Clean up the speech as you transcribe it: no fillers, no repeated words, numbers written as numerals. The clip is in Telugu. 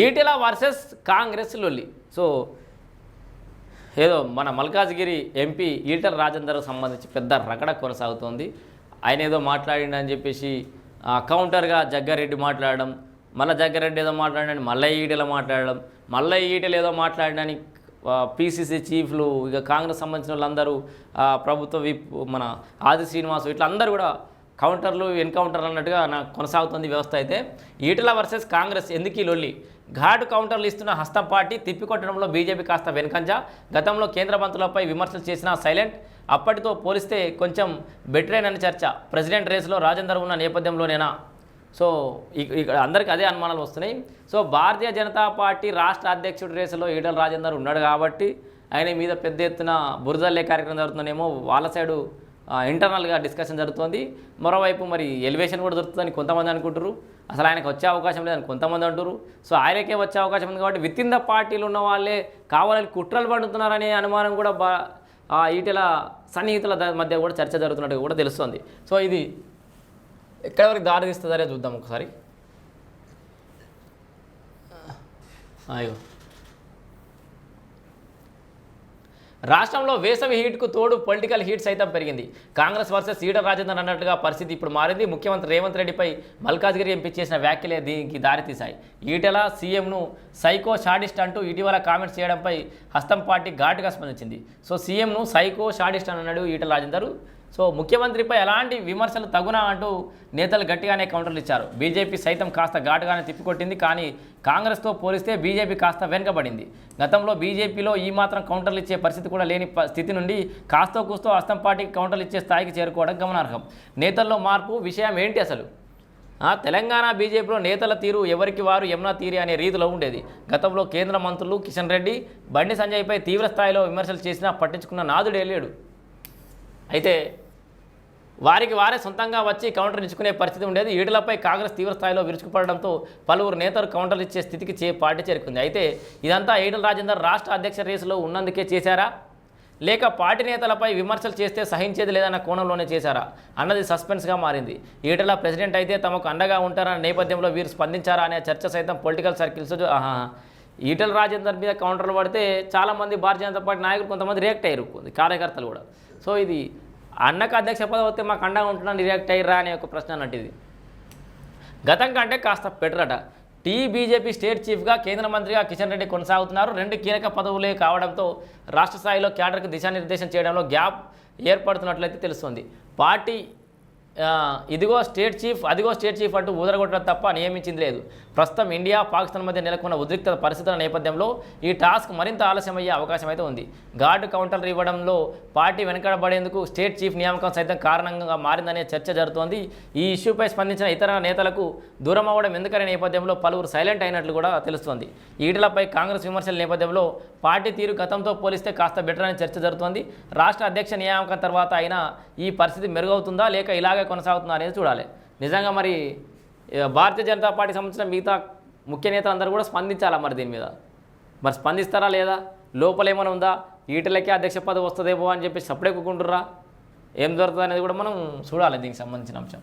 ఈటెల వర్సెస్ కాంగ్రెస్ లొల్లి. సో ఏదో మన మల్కాజ్గిరి ఎంపీ ఈటెల రాజేందర్కు సంబంధించి పెద్ద రగడ కొనసాగుతోంది. ఆయన ఏదో మాట్లాడిండని చెప్పేసి కౌంటర్గా జగ్గారెడ్డి మాట్లాడడం, మళ్ళీ జగ్గారెడ్డి ఏదో మాట్లాడని మళ్ళీ ఈటెల మాట్లాడడం, మళ్ళీ ఈటెల ఏదో మాట్లాడని పీసీసీ చీఫ్లు, ఇక కాంగ్రెస్ సంబంధించిన వాళ్ళందరూ, ప్రభుత్వ విప్ మన ఆది శ్రీనివాసు, ఇట్లా అందరూ కూడా కౌంటర్లు ఎన్కౌంటర్లు అన్నట్టుగా నాకు కొనసాగుతుంది వ్యవస్థ. అయితే ఈటెల వర్సెస్ కాంగ్రెస్ ఎందుకు ఈ లొల్లి? ఘాటు కౌంటర్లు ఇస్తున్న హస్తం పార్టీ తిప్పికొట్టడంలో బీజేపీ కాస్త వెనుకంజ. గతంలో కేంద్ర మంత్రులపై విమర్శలు చేసిన సైలెంట్. అప్పటితో పోలిస్తే కొంచెం బెటరేనని చర్చ. ప్రెసిడెంట్ రేసులో రాజేందర్ ఉన్న నేపథ్యంలోనేనా? సో ఇక్కడ అందరికీ అదే అనుమానాలు వస్తున్నాయి. సో భారతీయ జనతా పార్టీ రాష్ట్ర అధ్యక్షుడి రేసులో ఈటెల రాజేందర్ ఉన్నాడు కాబట్టి ఆయన మీద పెద్ద ఎత్తున బురదల్లే కార్యక్రమం జరుగుతుందేమో, వాళ్ళ సైడు ఇంటర్నల్గా డిస్కషన్ జరుగుతుంది. మరోవైపు మరి ఎలివేషన్ కూడా దొరుకుతుందని కొంతమంది అనుకుంటారు, అసలు ఆయనకు వచ్చే అవకాశం లేదని కొంతమంది అంటారు. సో ఆయనకే వచ్చే అవకాశం ఉంది కాబట్టి విత్ ఇన్ ద పార్టీలు ఉన్న వాళ్ళే కావాలని కుట్రలు పండుతున్నారనే అనుమానం కూడా ఈటెల సన్నిహితుల మధ్య కూడా చర్చ జరుగుతున్నట్టుగా కూడా తెలుస్తుంది. సో ఇది ఎక్కడి వరకు దారి తీస్తుందనే చూద్దాం ఒకసారి. అయ్యో, రాష్ట్రంలో వేసవి హీట్కు తోడు పొలిటికల్ హీట్ సైతం పెరిగింది. కాంగ్రెస్ వర్సెస్ ఈటెల రాజేందర్ అన్నట్టుగా పరిస్థితి ఇప్పుడు మారింది. ముఖ్యమంత్రి రేవంత్ రెడ్డిపై మల్కాజ్గిరి ఎంపీ చేసిన వ్యాఖ్యలే దీనికి దారితీశాయి. ఈటెల సీఎంను సైకో షాడిస్ట్ అంటూ ఇటీవల కామెంట్స్ చేయడంపై హస్తం పార్టీ ఘాటుగా స్పందించింది. సో సీఎంను సైకో షాడిస్ట్ అని అన్నాడు ఈటెల రాజేందర్. సో ముఖ్యమంత్రిపై ఎలాంటి విమర్శలు తగునా అంటూ నేతలు గట్టిగానే కౌంటర్లు ఇచ్చారు. బీజేపీ సైతం కాస్త ఘాటుగానే తిప్పికొట్టింది. కానీ కాంగ్రెస్తో పోలిస్తే బీజేపీ కాస్త వెనుకబడింది. గతంలో బీజేపీలో ఈ మాత్రం కౌంటర్లు ఇచ్చే పరిస్థితి కూడా లేని స్థితి నుండి కాస్తో కూస్తో హస్తం పార్టీకి కౌంటర్లు ఇచ్చే స్థాయికి చేరుకోవడం గమనార్హం. నేతల్లో మార్పు విషయం ఏంటి అసలు? తెలంగాణ బీజేపీలో నేతల తీరు ఎవరికి వారు యమునా తీరి అనే రీతిలో ఉండేది. గతంలో కేంద్ర మంత్రులు కిషన్ రెడ్డి, బండి సంజయ్పై తీవ్ర స్థాయిలో విమర్శలు చేసినా పట్టించుకున్న నాదుడే లేడు. అయితే వారికి వారే సొంతంగా వచ్చి కౌంటర్ ఇచ్చుకునే పరిస్థితి ఉండేది. ఈటెలపై కాంగ్రెస్ తీవ్ర స్థాయిలో విరుచుకుపడడంతో పలువురు నేతలు కౌంటర్లు ఇచ్చే స్థితికి పార్టీ చేరుకుంది. అయితే ఇదంతా ఈటెల రాజేందర్ రాష్ట్ర అధ్యక్ష రేసులో ఉన్నందుకే చేశారా, లేక పార్టీ నేతలపై విమర్శలు చేస్తే సహించేది లేదన్న కోణంలోనే చేశారా అన్నది సస్పెన్స్గా మారింది. ఈటెల ప్రెసిడెంట్ అయితే తమకు అండగా ఉంటారన్న నేపథ్యంలో వీరు స్పందించారా అనే చర్చ సైతం పొలిటికల్ సర్కిల్స్. ఈటెల రాజేందర్ మీద కౌంటర్లు పడితే చాలామంది భారతీయ జనతా పార్టీ నాయకులు కొంతమంది రియాక్ట్ అయ్యారు, కార్యకర్తలు కూడా. సో ఇది అన్నకు అధ్యక్ష పదవి వస్తే మాకు అండగా ఉంటున్నాను రియాక్ట్ అయ్యారా అనే ఒక ప్రశ్న అన్నట్టు. ఇది గతం కంటే కాస్త బెటరట. బీజేపీ స్టేట్ చీఫ్గా కేంద్ర మంత్రిగా కిషన్ రెడ్డి కొనసాగుతున్నారు. 2 కీలక పదవులే కావడంతో రాష్ట్ర స్థాయిలో క్యాడర్కు దిశానిర్దేశం చేయడంలో గ్యాప్ ఏర్పడుతున్నట్లయితే తెలుస్తుంది. పార్టీ ఇదిగో స్టేట్ చీఫ్ అదిగో స్టేట్ చీఫ్ అంటూ ఊదరగొట్టడం తప్ప నియమించింది లేదు. ప్రస్తుతం ఇండియా పాకిస్తాన్ మధ్య నెలకొన్న ఉద్రిక్త పరిస్థితుల నేపథ్యంలో ఈ టాస్క్ మరింత ఆలస్యమయ్యే అవకాశం అయితే ఉంది. ఘాటు కౌంటర్లు ఇవ్వడంలో పార్టీ వెనకబడేందుకు స్టేట్ చీఫ్ నియామకం సైతం కారణంగా మారిందనే చర్చ జరుగుతోంది. ఈ ఇష్యూపై స్పందించిన ఇతర నేతలకు దూరం అవ్వడం ఎందుకనే నేపథ్యంలో పలువురు సైలెంట్ అయినట్లు కూడా తెలుస్తోంది. ఈటెలపై కాంగ్రెస్ విమర్శల నేపథ్యంలో పార్టీ తీరు గతంతో పోలిస్తే కాస్త బెటర్ అనే చర్చ జరుగుతోంది. రాష్ట్ర అధ్యక్ష నియామకం తర్వాత అయినా ఈ పరిస్థితి మెరుగవుతుందా లేక ఇలాగే కొనసాగుతుందా అనేది చూడాలి. నిజంగా మరి భారతీయ జనతా పార్టీకి సంబంధించిన మిగతా ముఖ్య నేతలందరూ కూడా స్పందించాలా మరి దీని మీద? మరి స్పందిస్తారా లేదా? లోపలేమైనా ఉందా? ఈటెలకే అధ్యక్ష పదవి వస్తుందేమో అని చెప్పి సపరేట్ కూకుంటుర్రా? ఏం జరుగుతుంది అనేది కూడా మనం చూడాలి దీనికి సంబంధించిన అంశం.